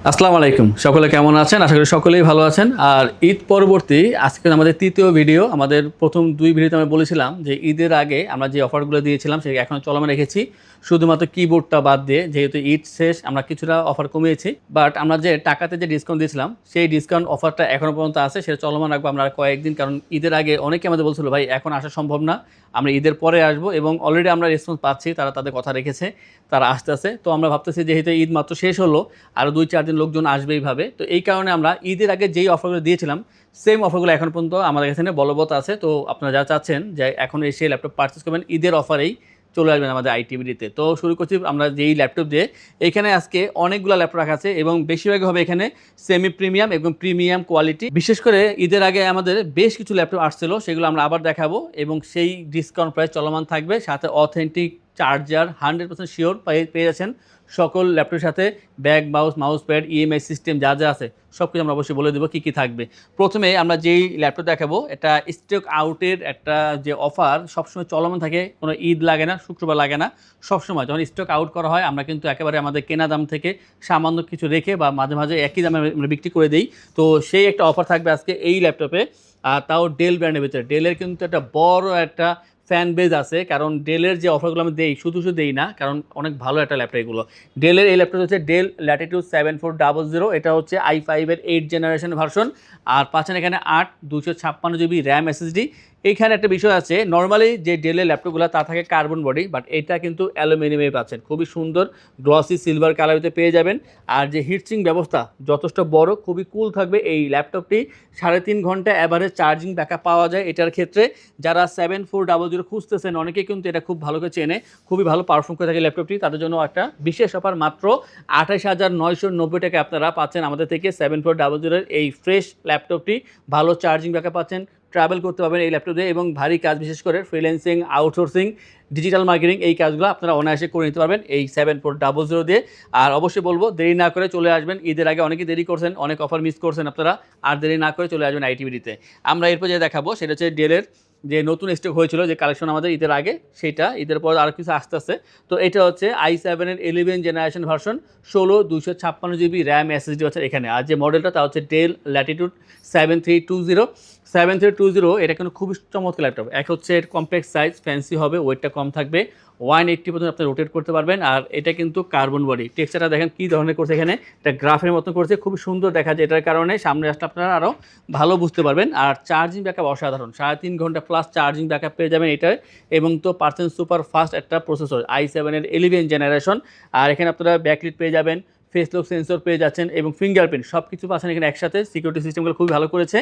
আসসালামু আলাইকুম, সকলে কেমন আছেন? আশা করি সকলেই ভালো আছেন। আর ঈদ পরবর্তী আজকে আমাদের তৃতীয় ভিডিও। আমাদের প্রথম দুই ভিডিওতে আমরা বলেছিলাম যে ঈদের আগে আমরা যে অফারগুলো দিয়েছিলাম সেটা এখনও চলমান রেখেছি, শুধুমাত্র কিবোর্ডটা বাদ দিয়ে। যেহেতু ঈদ শেষ, আমরা কিছুটা অফার কমিয়েছি, বাট আমরা যে টাকাতে যে ডিসকাউন্ট দিয়েছিলাম সেই ডিসকাউন্ট অফারটা এখনও পর্যন্ত আছে, সেটা চলমান রাখবো আমরা আর কয়েকদিন। কারণ ঈদের আগে অনেকে আমাদের বলছিল ভাই এখন আসা সম্ভব না, আমরা ঈদের পরে আসবো, এবং অলরেডি আমরা রেসপন্স পাচ্ছি, তারা তাদের কথা রেখেছে, তারা আসতেছে। তো আমরা ভাবতেছি যেহেতু ঈদ মাত্র শেষ হলো, আরও 2-4 দিন লোকজন আসবে এইভাবে, তো এই কারণে আমরা ঈদের আগে যেই অফারগুলো দিয়েছিলাম সেম অফারগুলো এখন পর্যন্ত আমাদের এখানে বলবৎ আছে। তো আপনারা যারা চাচ্ছেন যে এখন এসে ল্যাপটপ পারচেস করবেন, ঈদের অফারেই চলে আসবেন আমাদের আইটিভিডিতে। তো শুরু করছি আমরা যেই ল্যাপটপ দিয়ে। এখানে আজকে অনেকগুলো ল্যাপটপ রাখা আছে এবং বেশিরভাগ হবে এখানে সেমি প্রিমিয়াম এবং প্রিমিয়াম কোয়ালিটি। বিশেষ করে ঈদের আগে আমাদের বেশ কিছু ল্যাপটপ আসছিল, সেগুলো আমরা আবার দেখাবো এবং সেই ডিসকাউন্ট প্রাইস চলমান থাকবে। সাথে অথেন্টিক চার্জার 100% শিওর পেয়ে যাচ্ছেন সকল ল্যাপটপের সাথে। Bag, mouse pad, EMI system যা যা আছে সব কিছু আমরা অবশ্যই বলে দেবো কী কী থাকবে। প্রথমে আমরা যেই ল্যাপটপ দেখাবো, এটা স্টক আউটের একটা যে অফার সবসময় চলমান থাকে, কোনো ঈদ লাগে না, শুক্রবার লাগে না, সবসময় যখন স্টক আউট করা হয় আমরা কিন্তু একেবারে আমাদের কেনা দাম থেকে সামান্য কিছু রেখে বা মাঝে মাঝে একই দামে আমরা বিক্রি করে দিই। তো সেই একটা অফার থাকবে আজকে এই ল্যাপটপে, আর তাও ডেল ব্র্যান্ডের ভিতরে। ডেলের কিন্তু একটা বড় একটা ফ্যান বেজ আছে, কারণ ডেলের যে অফারগুলো আমি দেই শুধু দেই না, কারণ অনেক ভালো একটা ল্যাপটপ এগুলো। ডেলের এই ল্যাপটপ হচ্ছে ডেল ল্যাটিটিউড 7400, এটা হচ্ছে i5-এর 8 জেনারেশন ভার্সন। আর পাচ্ছেন এখানে 8 256 GB র্যাম এসএসডি। এইখানে একটা বিষয় আছে, নর্মালি যে ডেলের ল্যাপটপগুলো তা থাকে কার্বন বডি, বাট এটা কিন্তু অ্যালুমিনিয়ামে পাচ্ছেন, খুবই সুন্দর গ্লসি সিলভার কালারিতে পেয়ে যাবেন। আর যে হিটসিং ব্যবস্থা যথেষ্ট বড়, খুবই কুল থাকবে এই ল্যাপটপটি। 3.5 ঘন্টা অ্যাভারেজ চার্জিং ব্যাকআপ পাওয়া যায় এটার ক্ষেত্রে। যারা 7400 খুঁজতেছেন, অনেকে কিন্তু এটা খুব ভালো করে চেনে, খুবই ভালো পারফর্ম করে থাকে ল্যাপটপটি, তাদের জন্য একটা বিশেষ অফার। মাত্র 28,990 টাকায় আপনারা পাচ্ছেন আমাদের থেকে 7400 এই ফ্রেশ ল্যাপটপটি। ভালো চার্জিং ব্যাকআপ পাচ্ছেন, ট্রাভেল করতে পারবেন এই ল্যাপটপ দিয়ে, এবং ভারী কাজ বিশেষ করে ফ্রিল্যান্সিং, আউটসোর্সিং, ডিজিটাল মার্কেটিং এই কাজগুলো আপনারা অনায়াসে করে নিতে পারবেন এই 7400 দিয়ে। আর অবশ্যই বলবো দেরি না করে চলে আসবেন, ঈদের আগে অনেকেই দেরি করছেন, অনেক অফার মিস করছেন আপনারা, আর দেরি না করে চলে আসবেন আইটিভিডিতে। আমরা এরপর যে দেখাবো সেটা হচ্ছে ডেলের যে নতুন স্টক হয়েছিল, যে কালেকশন আমাদের ঈদের আগে, সেটা ঈদের পর আরও কিছু আসতে আসছে। তো এটা হচ্ছে i7-এর 11 generation version, 16 256 GB RAM SSD হচ্ছে এখানে। আর যে মডেলটা তা হচ্ছে ডেল ল্যাটিটিউড 7320। এটা কিন্তু খুবই চমৎকার ল্যাপটপ। এক হচ্ছে এর কম্প্যাক্ট সাইজ, ফ্যান্সি হবে, ওয়েটটা কম থাকবে, 180 পর্যন্ত আপনি রোটেট করতে পারবেন। আর এটা কিন্তু কার্বন বডি। টেক্সচারটা দেখেন কী ধরনের করছে, এখানে এটা গ্রাফের মতো করছে, খুবই সুন্দর দেখা যায়। এটার কারণে সামনে আসলে আপনারা আরও ভালো বুঝতে পারবেন। আর চার্জিং ব্যাকআপ অসাধারণ, 3.5 ঘন্টা প্লাস চার্জিং ব্যাকআপ পেয়ে যাবেন এটার। এবং তো পার্সেন্ট সুপার ফাস্ট একটা প্রসেসর, i7-এর 11 জেনারেশন। আর এখানে আপনারা ব্যাকলিট পেয়ে যাবেন, ফেস লক সেন্সর পেয়ে যাচ্ছেন, এবং ফিঙ্গারপ্রিন্ট সব কিছু পাচ্ছেন এখানে একসাথে। সিকিউরিটি সিস্টেমগুলো খুবই ভালো করেছে।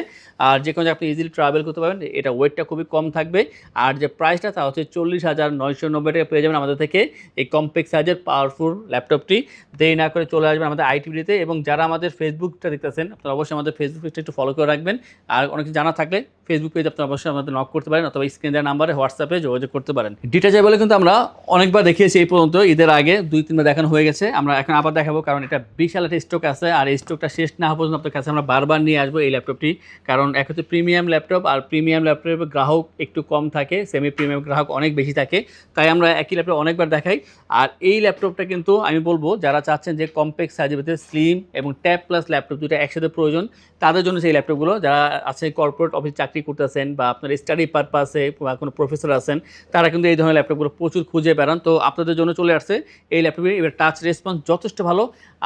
আর যে কোনো আপনি ইজিলি ট্রাভেল করতে পারবেন। এটা ওয়েটটা খুবই কম থাকবে। আর যে প্রাইসটা তা হচ্ছে 40,990 টাকা পেয়ে যাবেন আমাদের থেকে এই কম্প্যাক্ট সাইজের পাওয়ারফুল ল্যাপটপটি। দেরি না করে চলে আসবেন আমাদের আইটিভিডিতে। এবং যারা আমাদের ফেসবুকটা দেখতেছেন, আপনারা অবশ্যই আমাদের ফেসবুক পেজটা একটু ফলো করে রাখবেন। আর অনেক কিছু জানা থাকলে ফেসবুক পেজ আপনারা অবশ্যই আমাদের নক করতে পারেন, অথবা স্ক্রিন দেওয়ার নাম্বারে হোয়াটসঅ্যাপে যোগাযোগ করতে পারেন। ডিটেইলস বলে কিন্তু আমরা অনেকবার দেখিয়েছি এই পর্যন্ত, ঈদের আগে 2-3বার দেখানো হয়ে গেছে। আমরা এখন আবার দেখাবো, কারণ এটা বিশাল একটা স্টক আছে, আর এই স্টকটা শেষ না হওয়া পর্যন্ত আপনার কাছে আমরা বারবার নিয়ে আসবো এই ল্যাপটপটি। কারণ এক হচ্ছে প্রিমিয়াম ল্যাপটপ, আর প্রিমিয়াম ল্যাপটপের গ্রাহক একটু কম থাকে, সেমি প্রিমিয়াম গ্রাহক অনেক বেশি থাকে, তাই আমরা একই ল্যাপটপ অনেকবার দেখাই। আর এই ল্যাপটপটা কিন্তু আমি বলবো যারা চাচ্ছেন যে কম্প্যাক্ট সাইজের ভিতরে স্লিম এবং ট্যাব প্লাস ল্যাপটপ দুটো একসাথে প্রয়োজন, তাদের জন্য সেই ল্যাপটপগুলো। যারা আছে কর্পোরেট অফিস চাকরি করতেছেন বা আপনার স্টাডি পারপাসে বা কোনো প্রফেসর আছেন, তারা কিন্তু এই ধরনের ল্যাপটপগুলো প্রচুর খুঁজে বেড়ান। তো আপনাদের জন্য চলে আসছে এই ল্যাপটপে। এবার টাচ রেসপন্স যথেষ্ট ভালো,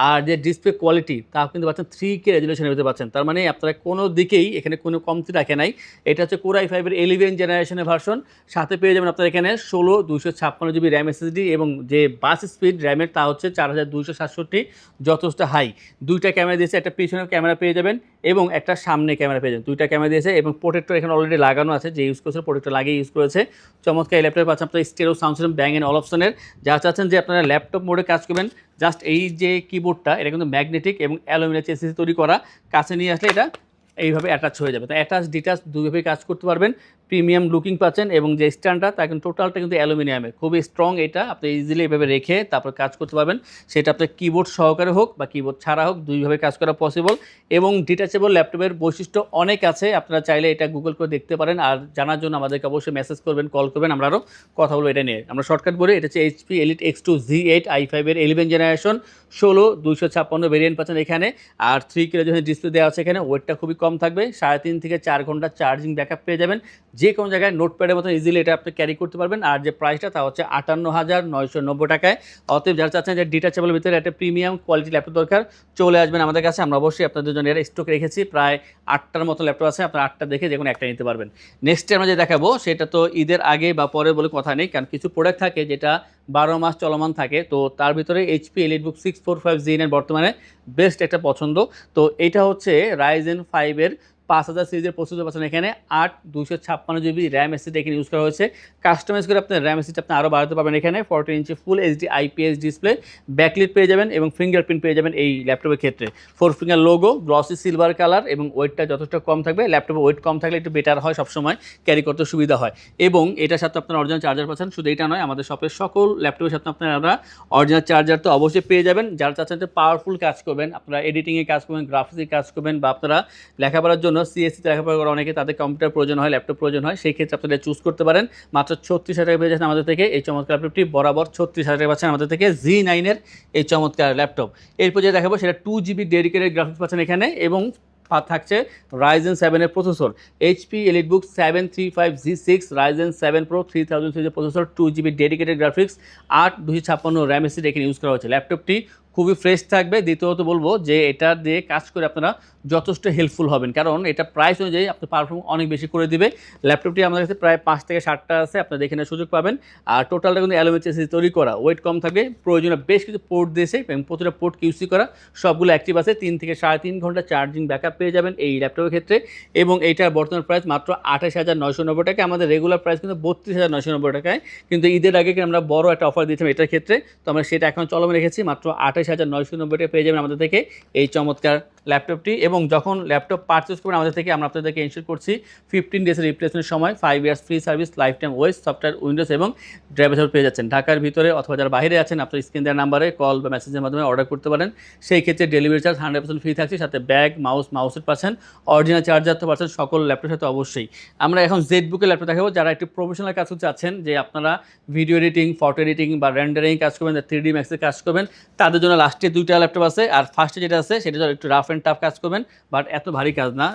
আর যে ডিসপ্লে কোয়ালিটি তা কিন্তু পাচ্ছেন 3K রেজুলেশনের ভিতরে পাচ্ছেন। তার মানে আপনারা কোনো দিকেই এখানে কোনো কমতি রাখে নাই। এটা হচ্ছে Core i5-এর 11 জেনারেশনের ভার্সন। সাথে পেয়ে যাবেন আপনারা এখানে 16 256 GB র্যাম এসএসডি, এবং যে বাস স্পিড র্যামের তা হচ্ছে 4267, যথেষ্ট হাই। দুইটা ক্যামেরা দিয়েছে, একটা পিছনের ক্যামেরা পেয়ে যাবেন এবং একটা সামনে ক্যামেরা পেয়ে যাবেন। দুইটা ক্যামেরা দিয়েছে, এবং প্রোটেক্টর এখানে অলরেডি লাগানো আছে, যে ইউজ করছে প্রোটেক্টর লাগিয়ে ইউজ করেছে। চমৎকার এই ল্যাপটপে পাচ্ছেন আপনার stereo sound system, bang and অলপশনের। যা চাচ্ছেন যে আপনারা ল্যাপটপ মোডে কাজ করবেন, জাস্ট এই যে কিবোর্ডটা এটা কিন্তু ম্যাগনেটিক এবং অ্যালুমিনিয়াম চেসিস তৈরি করা, কাছে নিয়ে আসলে এটা এইভাবে অ্যাটাচ হয়ে যাবে। তো অ্যাটাচ ডিটাচ দুইভাবেই কাজ করতে পারবেন। প্রিমিয়াম লুকিং পাচ্ছেন এবং যে স্ট্যান্ডটা তা কিন্তু টোটালটা কিন্তু অ্যালুমিনিয়ামের, খুবই স্ট্রং। এটা আপনি ইজিলি এভাবে রেখে তারপর কাজ করতে পারবেন, সেটা আপনার কিবোর্ড সহকারে হোক বা কিবোর্ড ছাড়া হোক, দুইভাবে কাজ করা পসিবল। এবং ডিটাচেবল ল্যাপটপের বৈশিষ্ট্য অনেক আছে, আপনারা চাইলে এটা গুগল করে দেখতে পারেন। আর জানার জন্য আমাদেরকে অবশ্যই মেসেজ করবেন, কল করবেন, আমরা আরও কথা বলবো এটা নিয়ে। আমরা শর্টকাট বলি, এটা হচ্ছে HP elite X2 Z8 i5 এর 11 জেনারেশন 16 256 ভেরিয়েন্ট পাচ্ছেন এখানে। আর 3K যখন ডিসপ্লে দেওয়া আছে এখানে, ওয়েটটা খুবই কম থাকবে, 3.5 থেকে 4 ঘন্টা চার্জিং ব্যাকআপ পেয়ে যাবেন। যে কোনো জায়গায় নোটপ্যাডের মতো ইজিলি এটা আপনি ক্যারি করতে পারবেন। আর যে প্রাইসটা তা হচ্ছে 58,990 টাকায়। অতএব যারা চাচ্ছেন যে ডিটাচেবলের ভিতরে একটা প্রিমিয়াম কোয়ালিটি ল্যাপটপ দরকার, চলে আসবেন আমাদের কাছে। আমরা অবশ্যই আপনাদের জন্য এটা স্টক রেখেছি, প্রায় 8টার মতো ল্যাপটপ আছে, আপনারা 8টা দেখে যে কোনো একটা নিতে পারবেন। নেক্সটে আমরা যে দেখাবো সেটা তো ঈদের আগে বা পরে বলে কথা নেই, কারণ কিছু প্রোডাক্ট থাকে যেটা 12 মাস চলমান থাকে। তো তার ভিতরে এইচপি এলিটবুক 645 এর বর্তমানে বেস্ট একটা পছন্দ। তো এটা হচ্ছে Ryzen 5 এর 5000 সিরিজের প্রসেসর পাচ্ছেন এখানে। 8 256 GB র্যাম এসএসডি এখানে ইউজ করা হয়েছে। কাস্টমাইজ করে আপনার র্যাম এসএসডি আপনি আরও বাড়াতে পারবেন এখানে। 14 inch full HD IPS display, backlit পেয়ে যাবেন এবং ফিঙ্গারপ্রিন্ট পেয়ে যাবেন এই ল্যাপটপের ক্ষেত্রে। 4 finger logo, glossy silver colour এবং ওয়েটটা যথেষ্ট কম থাকবে। ল্যাপটপে ওয়েট কম থাকলে একটু বেটার হয়, সবসময় ক্যারি করতে সুবিধা হয়। এবং এটার সাথে আপনার অরিজিনাল চার্জার পাচ্ছেন। শুধু এটা নয়, আমাদের শপের সকল ল্যাপটপের সাথে আপনারা অরিজিনাল চার্জার তো অবশ্যই পেয়ে যাবেন। যারা চাচ্ছেন যে পাওয়ারফুল কাজ করবেন, আপনারা এডিটিংয়ে কাজ করবেন, গ্রাফিক্সে কাজ করবেন, বা আপনারা লেখাপড়ার জন্য সিএসসিতে লেখাপড়া করে অনেকে তাদের কম্পিউটার প্রয়োজন হয়, ল্যাপটপ প্রয়োজন হয়, সেই ক্ষেত্রে আপনারা চুজ করতে পারেন। মাত্র 36,000 টাকা পেয়ে যাচ্ছেন আমাদের থেকে এই চমৎকার ল্যাপটপটি। বরাবর 36,000 টাকা পাচ্ছেন আমাদের থেকে Z9 এর এই চমৎকার ল্যাপটপ। এরপর যে দেখাবো সেটা 2GB ডেডিকেটেড গ্রাফিক্স পাচ্ছেন এখানে এবং থাকছে Ryzen 7 এর processor. HP EliteBook 735G6 Ryzen 7 Pro 3000 সিরিজের processor, 2GB dedicated graphics, 8 256 RAM SSD এখানে ইউজ করা হয়েছে। ল্যাপটপটি খুবই ফ্রেশ থাকবে। দ্বিতীয়ত বলবো যে এটা দিয়ে কাজ করে আপনারা যথেষ্ট হেল্পফুল হবেন, কারণ এটা প্রাইস অনুযায়ী আপনার পারফরমেন্স অনেক বেশি করে দিবে। ল্যাপটপটি আমাদের কাছে প্রায় 5 থেকে 7টা আছে, আপনারা দেখে নেওয়ার সুযোগ পাবেন। আর টোটালটা কিন্তু অ্যালুমিনিয়াম তৈরি করা, ওয়েট কম থাকবে, প্রয়োজনীয় বেশ কিছু পোর্ট দিয়েছে এবং প্রতিটা পোর্ট কিউসি করা, সবগুলো অ্যাক্টিভ আছে। 3 থেকে 3.5 ঘন্টা চার্জিং ব্যাকআপ পেয়ে যাবেন এই ল্যাপটপের ক্ষেত্রে। এবং এইটার বর্তমান প্রাইস মাত্র 28,990 টাকা। আমাদের রেগুলার প্রাইস কিন্তু 32,990 টাকায়, কিন্তু ঈদের আগে আমরা বড় একটা অফার দিয়েছিলাম এটার ক্ষেত্রে, তো আমরা সেটা এখন চলমান রেখেছি। মাত্র 28,990 টাকা পেয়ে যাবেন আমাদের থেকে এই চমৎকার ল্যাপটপটি। এবং যখন ল্যাপটপ পারচেস করবেন আমাদের থেকে, আমরা আপনাদেরকে ইনশিওর করছি 15 ডেজের রিপ্লেসমেন্ট সময়, 5 years free service, life time ওয়েস, সফটওয়্যার, উইন্ডোজ এবং ড্রাইভার সাপোর্ট পেয়ে যাচ্ছেন। ঢাকার ভিতরে অথবা যারা বাইরে আছেন, আপনার স্ক্রিন দেওয়ার নাম্বারে কল বা মেসেজের মাধ্যমে অর্ডার করতে পারেন। সেই ক্ষেত্রে ডেলিভারি চার্জ 100% ফ্রি থাকছে, সাথে ব্যাগ, মাউসের পাচ্ছেন, অরিজিনাল চার্জার তো পাচ্ছেন সকল ল্যাপটপের সাথে অবশ্যই। আমরা এখন জেডবুকের ল্যাপটপ দেখাবো। যারা একটু প্রফেশনাল কাজ করতে চাচ্ছেন, যে আপনারা ভিডিও এডিটিং, ফটো এডিটিং বা রেন্ডারিং কাজ করবেন, 3D ম্যাক্সের কাজ করবেন, তাদের জন্য লাস্টে 2টা ল্যাপটপ আছে। আর ফার্স্টে যেটা আছে সেটা একটু রাফ অ্যান্ড টাফ কাজ করবেন, বাট এত ভারী কাজ না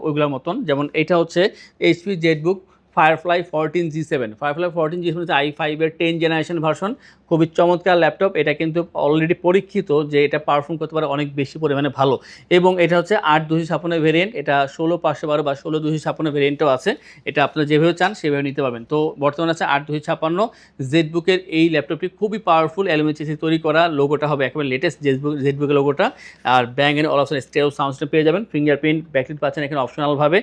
ওইগুলোর মতন। যেমন এটা হচ্ছে HP ZBook Firefly 14G7। Firefly 14G7 হচ্ছে i5 এর 10 জেনারেশন ভার্সন। খুবই চমৎকার ল্যাপটপ। এটা কিন্তু অলরেডি পরীক্ষিত যে এটা পারফর্ম করতে পারে অনেক বেশি পরিমাণে ভালো। এবং এটা হচ্ছে 8 256 ভেরিয়েন্ট, এটা 16 512 বা 16 256 ভেরিয়েন্টও আছে। এটা আপনারা যেভাবে চান সেভাবে নিতে পারবেন। তো বর্তমানে আছে 8 256 জেডবুকের এই ল্যাপটপটি খুবই পাওয়ারফুল, অ্যালুমিনিয়াম তৈরি করা, লোগোটা হবে একেবারে লেটেস্ট জেডবুকের লোগোটা। আর bang and Olufsen stereo sound system পেয়ে যাবেন, ফিঙ্গারপ্রিন্ট, ব্যাকলিট পাচ্ছেন এখানে অপশনালভাবে।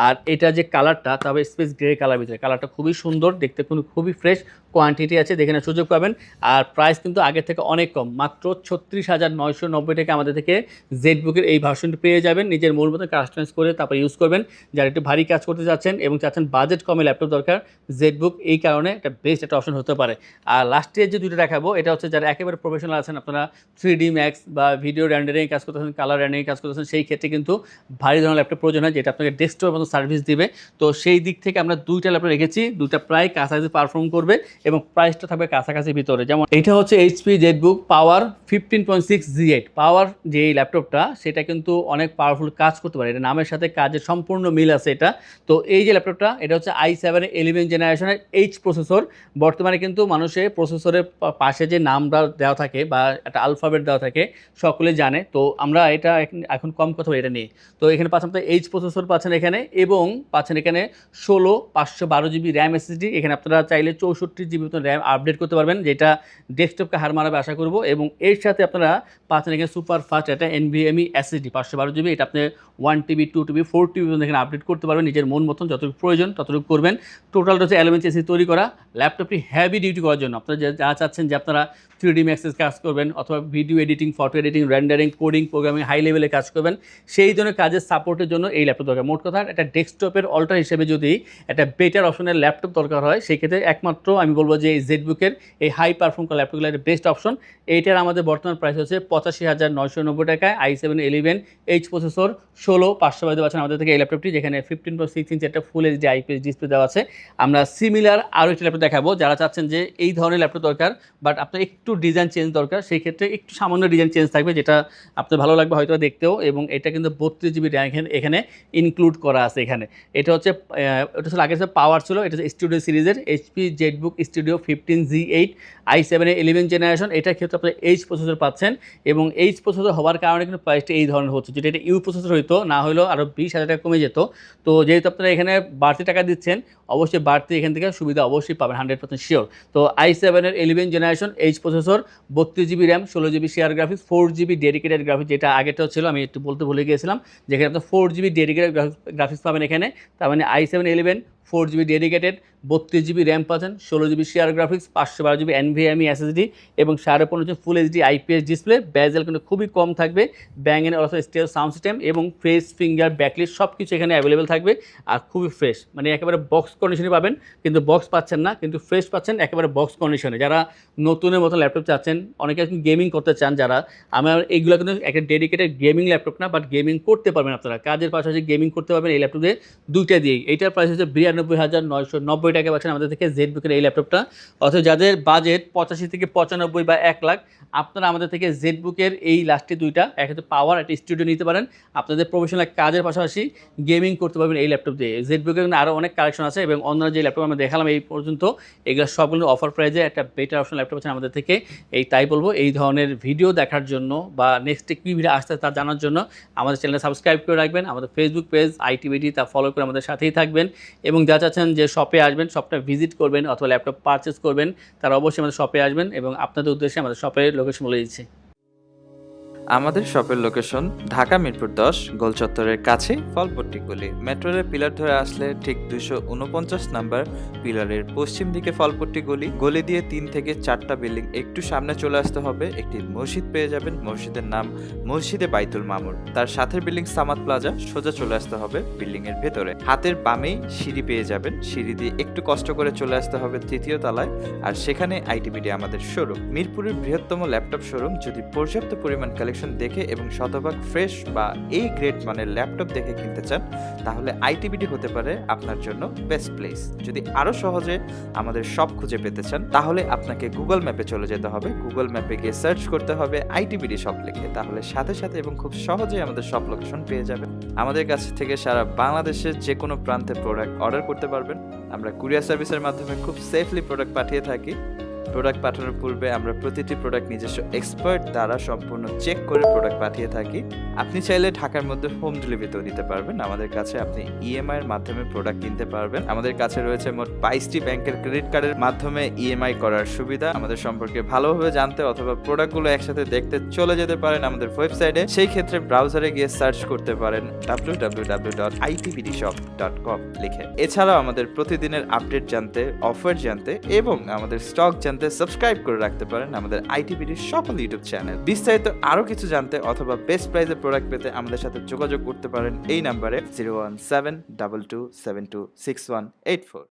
আর এটা যে কালারটা, তবে স্পেস গ্রে কালার ভিতরে, কালারটা খুবই সুন্দর দেখতে, খুবই ফ্রেশ, কোয়ান্টিটি আছে, দেখে নেওয়ার সুযোগ পাবেন। আর প্রাইস কিন্তু আগের থেকে অনেক কম, মাত্র 36,990 টাকা আমাদের থেকে জেডবুকের এই ভার্সনটি পেয়ে যাবেন। নিজের মূল মতো কাস্টমাইজ করে তারপর ইউজ করবেন। যারা একটু ভারী কাজ করতে চাচ্ছেন এবং চাচ্ছেন বাজেট কমে ল্যাপটপ দরকার, জেডবুক এই কারণে একটা বেস্ট একটা অপশন হতে পারে। আর লাস্টে যে দুটো দেখাবো, এটা হচ্ছে যারা একেবারে প্রফেশনাল আছেন, আপনারা 3D ম্যাক্স বা ভিডিও রেন্ডারিং কাজ করতেছেন, কালার রেন্ডারিং কাজ করতেছেন, সেই ক্ষেত্রে কিন্তু ভারী ধরনের ল্যাপটপ প্রয়োজন হয়, যেটা আপনাকে ডেস্কটপের মতো সার্ভিস দিবে। তো সেই দিক থেকে আমরা 2টা ল্যাপটপ রেখেছি, 2টা প্রায় কাছাকাছি পারফর্ম করবে এবং প্রাইসটা থাকবে কাছাকাছি ভিতরে। যেমন এটা হচ্ছে এইচপি জেডবুক পাওয়ার 15.6 G8 পাওয়ার, যে এই ল্যাপটপটা সেটা কিন্তু অনেক পাওয়ারফুল কাজ করতে পারে, এটা নামের সাথে কাজের সম্পূর্ণ মিল আছে এটা। তো এই যে ল্যাপটপটা, এটা হচ্ছে i7 11 জেনারেশনের H প্রসেসর। বর্তমানে কিন্তু মানুষের প্রসেসরের পাশে যে নামটা দেওয়া থাকে বা একটা আলফাবেট দেওয়া থাকে সকলে জানে। তো আমরা এটা এখন কম কথা এটা নিয়ে। তো এখানে পাচ্ছেন আপনার H প্রসেসর পাচ্ছেন এখানে, এবং পাচ্ছেন এখানে 16 512 GB র্যাম এসএসডি। এখানে আপনারা চাইলে 64 GB র্যাম আপডেট করতে পারবেন, যেটা ডেস্কটপকে হার মারাবে আশা করব। এবং এর সাথে আপনারা পাচ্ছেন এখানে সুপার ফাস্ট একটা NVMe SSD 512 GB। এটা আপনি 1 TB 2 TB 4 TB এখানে আপডেট করতে পারবেন, নিজের মন মতন যতটুকু প্রয়োজন ততটুকু করবেন। টোটালটা হচ্ছে অ্যালুমিনিয়াম তৈরি করা। ল্যাপটপটি হেভি ডিউটি করার জন্য, আপনারা যারা চাচ্ছেন যে আপনারা 3D ম্যাক্সের কাজ করবেন, অথবা video editing, photo editing, rendering, coding, programming high লেভেলে কাজ করবেন, সেই ধরনের কাজের সাপোর্টের জন্য এই ল্যাপটপ দরকার। মোট কথা একটা ডেস্কটপের অল্টার হিসেবে যদি একটা বেটার অপশনের ল্যাপটপ দরকার হয়, সেই ক্ষেত্রে একমাত্র আমি বলবো যে এই জেডবুকের এই হাই পারফর্ম করা ল্যাপটপগুলো একটা বেস্ট অপশন। এইটার আমাদের বর্তমান প্রাইস হচ্ছে 85,990 টাকায়। i7-11H প্রসেসর, 16 500 পাচ্ছেন আমাদের থেকে এই ল্যাপটপটি, যেখানে 15.6 ইঞ্চি একটা ফুল এইচডি আইপিএস ডিসপ্লে দেওয়া আছে। আমরা সিমিলার আরও একটি ল্যাপটপ দেখাবো, যারা চাচ্ছেন যে এই ধরনের ল্যাপটপ দরকার বাট আপনার একটু ডিজাইন চেঞ্জ দরকার, সেই ক্ষেত্রে একটু সামান্য ডিজাইন চেঞ্জ থাকবে, যেটা আপনার ভালো লাগবে হয়তো দেখতেও। এবং এটা কিন্তু 32 GB র্যাম এখানে ইনক্লুড করা আছে। এখানে এটা হচ্ছে আগে পাওয়ার ছিল, এটা হচ্ছে স্টুডিও সিরিজের HP ZBook studio 15Z8 i7-11 generation. এটার ক্ষেত্রে আপনার এইচ প্রসেসর পাচ্ছেন, এবং এইচ প্রসেসর হওয়ার কারণে কিন্তু প্রাইসটা এই ধরনের হচ্ছে। যেটা এটা ইউ প্রসেসর হইতো, না হলেও আরও 20,000 টাকা কমে যেত। তো যেহেতু আপনারা এখানে বাড়তি টাকা দিচ্ছেন, অবশ্যই বাড়তি এখান থেকে সুবিধা অবশ্যই পাবেন, 100% শিওর। তো i7-11 generation H processor, 32 GB RAM, 16 GB share graphics, 4 GB dedicated graphics, যেটা আগেটাও ছিল, আমি একটু বলতে ভুলে গিয়েছিলাম, যেখানে আপনার 4 GB ডেডিকেটেড গ্রাফিক্স পাবেন এখানে। তার মানে i7-11 4 GB dedicated, 32 GB RAM পাচ্ছেন, 16 GB share graphics, 512 GB NVMe SSD এবং 15.5 full HD IPS display. Bezel কিন্তু খুবই কম থাকবে, bang and Olufsen stereo sound system এবং ফেস ফিঙ্গার ব্যাকলিট সব কিছু এখানে অ্যাভেলেবেল থাকবে। আর খুবই ফ্রেশ, মানে একেবারে বক্স কন্ডিশনে পাবেন, কিন্তু বক্স পাচ্ছেন না, কিন্তু ফ্রেশ পাচ্ছেন একেবারে বক্স কন্ডিশনে। যারা নতুনের মতো ল্যাপটপ চাচ্ছেন, অনেকে গেমিং করতে চান যারা, আমার এইগুলো কিন্তু একটা ডেডিকেটেড গেমিং ল্যাপটপ না, বাট গেমিং করতে পারবেন আপনারা, কাজের পাশাপাশি গেমিং করতে পারবেন এই ল্যাপটপ দিয়ে, দুইটা দিয়েই। এইটার প্রাইস হচ্ছে 92,990 টাকা পাচ্ছেন আমাদের থেকে জেডবুকের এই ল্যাপটপটা। অথবা যাদের বাজেট 85 থেকে 95 বা 1 লাখ, আপনারা আমাদের থেকে জেডবুকের এই লাস্টে দুইটা, একটা হচ্ছে পাওয়ার, একটা স্টুডিও নিতে পারেন। আপনাদের প্রফেশনাল কাজের পাশাপাশি গেমিং করতে পারবেন এই ল্যাপটপ দিয়ে। জেডবুকের কিন্তু আরও অনেক কালেকশন আছে, এবং অন্যান্য যে ল্যাপটপ আমরা দেখালাম এই পর্যন্ত, এগুলো সবগুলো অফার প্রাইজে একটা বেটার অপশন ল্যাপটপ আছে আমাদের থেকে। তাই বলবো, এই ধরনের ভিডিও দেখার জন্য বা নেক্সটে কী ভিডিও আসতে তা জানার জন্য আমাদের চ্যানেলটা সাবস্ক্রাইব করে রাখবেন, আমাদের ফেসবুক পেজ আইটিবিডি তা ফলো করে আমাদের সাথেই থাকবেন। এবং যা চাচ্ছেন যে শপে আসবেন, শপটা ভিজিট করবেন অথবা ল্যাপটপ পারচেস করবেন, তারা অবশ্যই আমাদের শপে আসবেন, এবং আপনাদের উদ্দেশ্যে আমাদের শপের লোকেশন বলে দিচ্ছি। আমাদের শপের লোকেশন ঢাকা মিরপুর 10 গোল চত্বরের কাছে ফলপট্টি গলি। মেট্রো রেল পিলার ধরে আসলে ঠিক 249 নাম্বার পিলারের পশ্চিম দিকে ফলপট্টি গলি। গলি দিয়ে 3 থেকে 4টা বিল্ডিং একটু সামনে চলে আসতে হবে, একটি মসজিদ পেয়ে যাবেন, মসজিদের নাম মসজিদে বাইতুল মামুর। তার সাথের বিল্ডিং সামাদ প্লাজা, সোজা চলে আসতে হবে বিল্ডিং এর ভেতরে। হাতের বামেই সিঁড়ি পেয়ে যাবেন, সিঁড়ি দিয়ে একটু কষ্ট করে চলে আসতে হবে 3য় তলায়, আর সেখানে আইটিবিডি আমাদের শোরুম। মিরপুরের বৃহত্তম ল্যাপটপ শোরুম। যদি পর্যাপ্ত পরিমাণ কালেকশন দেখে এবং শতভাগ ফ্রেশ বা এই গ্রেড মানের ল্যাপটপ দেখে কিনতে চান, তাহলে আইটিবিডি হতে পারে আপনার জন্য বেস্ট প্লেস। যদি আরো সহজে আমাদের শপ খুঁজে পেতে চান, তাহলে আপনাকে গুগল ম্যাপে চলে যেতে হবে। গুগল ম্যাপে গিয়ে সার্চ করতে হবে আইটিবিডি শপ লিখে, তাহলে সাথে সাথে এবং খুব সহজেই আমাদের শপ লোকেশন পেয়ে যাবেন। আমাদের কাছ থেকে সারা বাংলাদেশের যে কোনো প্রান্তে প্রোডাক্ট অর্ডার করতে পারবেন। আমরা কুরিয়ার সার্ভিসের মাধ্যমে খুব সেফলি প্রোডাক্ট পাঠিয়ে থাকি। প্রোডাক্ট পাঠানোর পূর্বে আমরা প্রতিটি প্রোডাক্ট নিজস্ব এক্সপার্ট দ্বারা সম্পূর্ণ চেক করে প্রোডাক্ট পাঠিয়ে থাকি। আপনি চাইলে ঢাকার মধ্যে হোম ডেলিভারিতেও নিতে পারবেন। আমাদের কাছে আপনি ইএমআই এর মাধ্যমে প্রোডাক্ট কিনতে পারবেন। আমাদের কাছে রয়েছে মোট 22টি ব্যাংকের ক্রেডিট কার্ডের মাধ্যমে ইএমআই করার সুবিধা। আমাদের সম্পর্কে ভালোভাবে জানতে অথবা প্রোডাক্টগুলো একসাথে দেখতে চলে যেতে পারেন আমাদের ওয়েবসাইটে। সেই ক্ষেত্রে ব্রাউজারে গিয়ে সার্চ করতে পারেন www.itbdshop.com লিখে। এছাড়াও আমাদের প্রতিদিনের আপডেট জানতে, অফার জানতে এবং আমাদের স্টক জানতে সাবস্ক্রাইব করে রাখতে পারেন আমাদের আইটিবিডির সকল ইউটিউব চ্যানেল। বিস্তারিত আরো কিছু জানতে অথবা বেস্ট প্রাইসে প্রোডাক্ট পেতে আমাদের সাথে যোগাযোগ করতে পারেন এই নাম্বারে 01722726184।